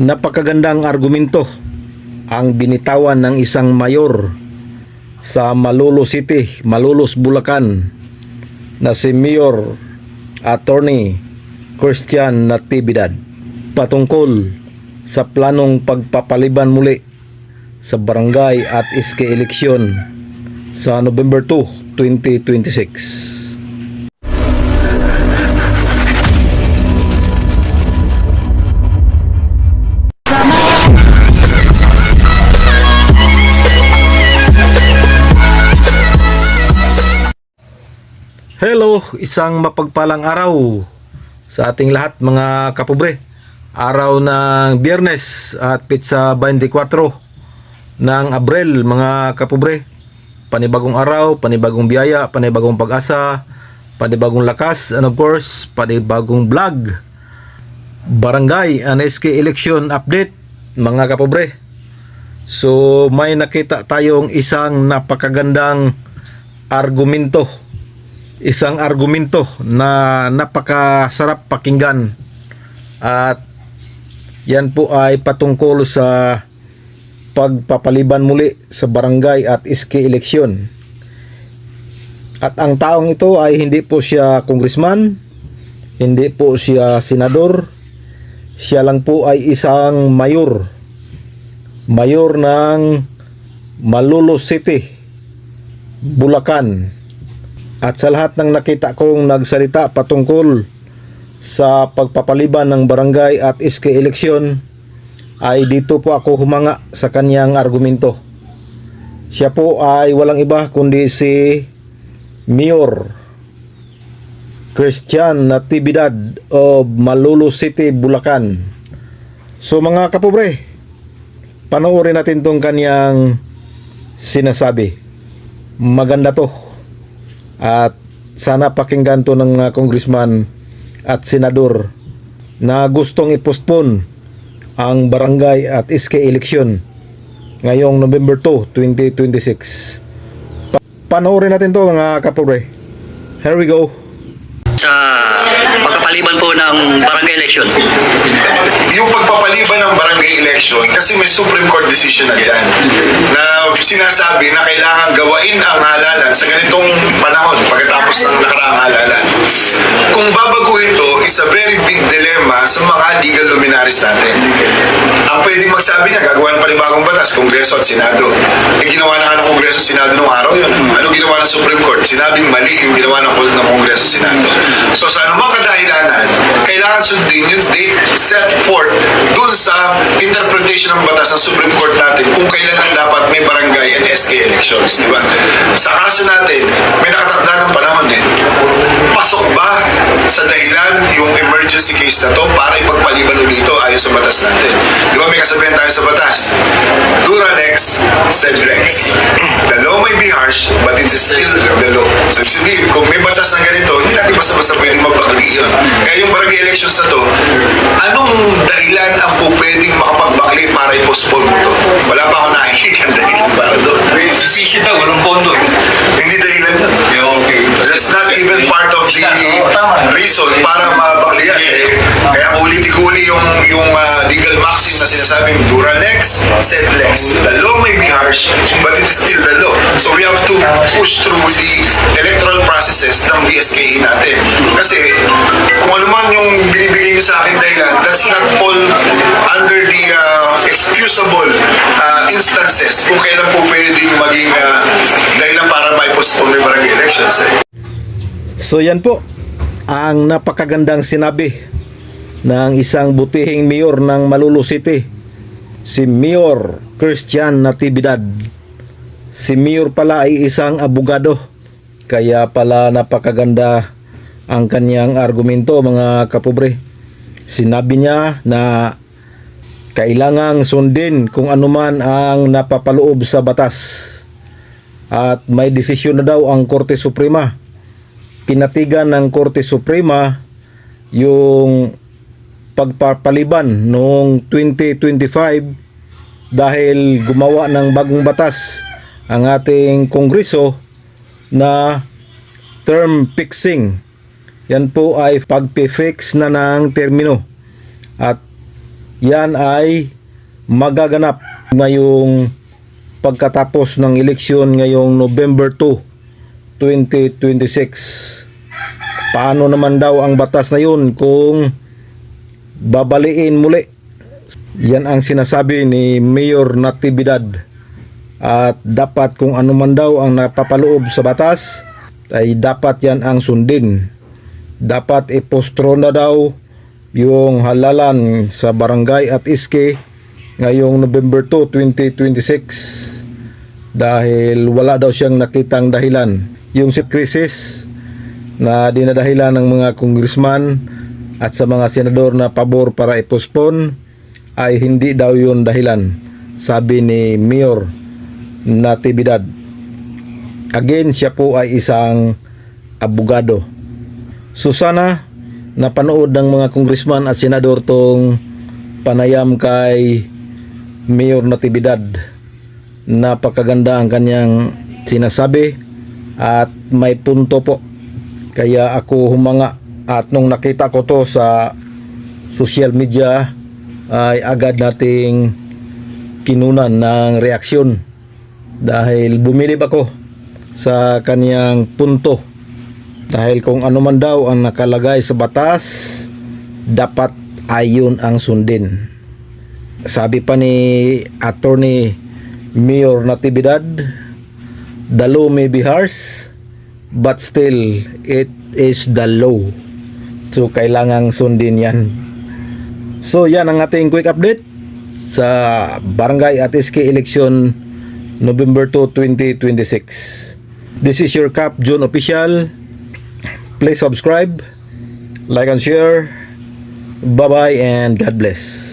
Napakagandang argumento ang binitawan ng isang mayor sa Malolos City, Malolos, Bulacan na si Mayor Attorney Christian Natividad patungkol sa planong pagpapaliban muli sa barangay at iske eleksyon sa November 2, 2026. Hello, isang mapagpalang araw sa ating lahat mga kapobre. Araw ng Biyernes at Pitsa 24 ng Abril mga kapobre. Panibagong araw, panibagong biyaya, panibagong pag-asa, panibagong lakas, and of course, panibagong vlog. Barangay and SK election update mga kapobre. So may nakita tayong isang napakagandang argumento. Isang argumento na napakasarap pakinggan at yan po ay patungkol sa pagpapaliban muli sa barangay at iske eleksyon. At ang taong ito ay hindi po siya congressman, hindi po siya senador, siya lang po ay isang mayor ng Malolos City, Bulacan. At sa lahat ng nakita kong nagsalita patungkol sa pagpapaliban ng barangay at iske eleksyon, ay dito po ako humanga sa kanyang argumento. Siya po ay walang iba kundi si Mayor Christian Natividad of Malolos City, Bulacan. So mga kapobre, panoorin natin tong kanyang sinasabi. Maganda to. At sana pakinggan to ng congressman at senador na gustong i-postpone ang barangay at iske eleksyon ngayong November 2, 2026. Panoorin natin to mga kapobre. Here we go. Sa pagpapaliban po ng barangay election. Yung pagpapaliban ng barangay election, kasi may Supreme Court decision na dyan na sinasabi na kailangan gawain ang halalan sa ganitong panahon pagkatapos ng nakaraang halalan. Kung babaguhin ito, is a very big dilemma sa mga legal luminaries natin. Ang pwedeng magsabi niya, gagawa ng panibagong batas, Kongreso at Senado. Ginawa na ng Kongreso at Senado nung araw yun. Ano ginawa ng Supreme Court? Sinabing mali yung ginawa ng Kongreso at Senado. So sa anumang kadahilanan, kailangan sundin yung date set forth dun sa interpretation ng batas ng Supreme Court natin kung kailan ang dapat may barangay and SK elections, di ba? Sa kaso natin, may nakatakda ng panahon eh. Pasok ba sa dahilan yung emergency case na to para ipagpaliban ulit ito ayon sa batas natin? Di ba may kasabihan tayo sa batas? Dura lex, sed lex. The law may be harsh, but it is still the law. So ibig sabihin, kung may batas na ganito, hindi natin basta-basta pwedeng magbakli yun. Kaya yung barangay elections na to, anong dahilan ang po pwedeng makapagbakli para i-postpone mo to? Wala pa ako nakikita dahilan para doon. Visit daw, walang pondo eh. Hindi dahilan doon. Okay. That's not even part of the reason para mabaklihan. Kaya ulit-uli yung legal maxim na sinasabing dura lex, sed lex. The law may be harsh, but it is still the law. So we have to push through the electoral processes ng BSKE natin. Kasi kung ano man yung binibigay nyo sa akin dahilan, that's not fall under the excusable instances kung kailan po pwedeng maging dahilan para may postpone yung barangay elections. So yan po ang napakagandang sinabi ng isang butihing mayor ng Malolos City, si Mayor Christian Natividad. Si Mayor pala ay isang abogado, kaya pala napakaganda ang kanyang argumento mga kapobre. Sinabi niya na kailangang sundin kung anuman ang napapaloob sa batas at may desisyon na daw ang Korte Suprema. Kinatigan ng Korte Suprema yung pagpapaliban noong 2025 dahil gumawa ng bagong batas ang ating Kongreso na term fixing. Yan po ay pagpifix na ng termino. At yan ay magaganap ngayong pagkatapos ng eleksyon ngayong November 2, 2026. Paano naman daw ang batas na yun kung babaliin muli? Yan ang sinasabi ni Mayor Natividad. At dapat kung ano man daw ang napapaloob sa batas ay dapat yan ang sundin. Dapat ipostro na daw yung halalan sa barangay at iske ngayong November 2, 2026 dahil wala daw siyang nakitang dahilan. Yung krisis na dinadahilan ng mga congressman at sa mga senador na pabor para i-postpone ay hindi daw yun dahilan, sabi ni Mayor Natividad. Again, siya po ay isang abogado. So sana napanood ng mga congressman at senador tong panayam kay Mayor Natividad. Napakaganda ang kanyang sinasabi at may punto po. Kaya ako humanga at nung nakita ko to sa social media ay agad nating kinunan ng reaksyon dahil bumilib ako sa kaniyang punto. Dahil kung ano man daw ang nakalagay sa batas, dapat ayon ang sundin. Sabi pa ni Attorney Mayor Natividad, the law may be harsh, but still, it is the law. So, kailangang sundin yan. So, yan ang ating quick update sa Barangay at SK Election November 2, 2026. This is your Cap June Official. Please subscribe, like and share. Bye-bye and God bless.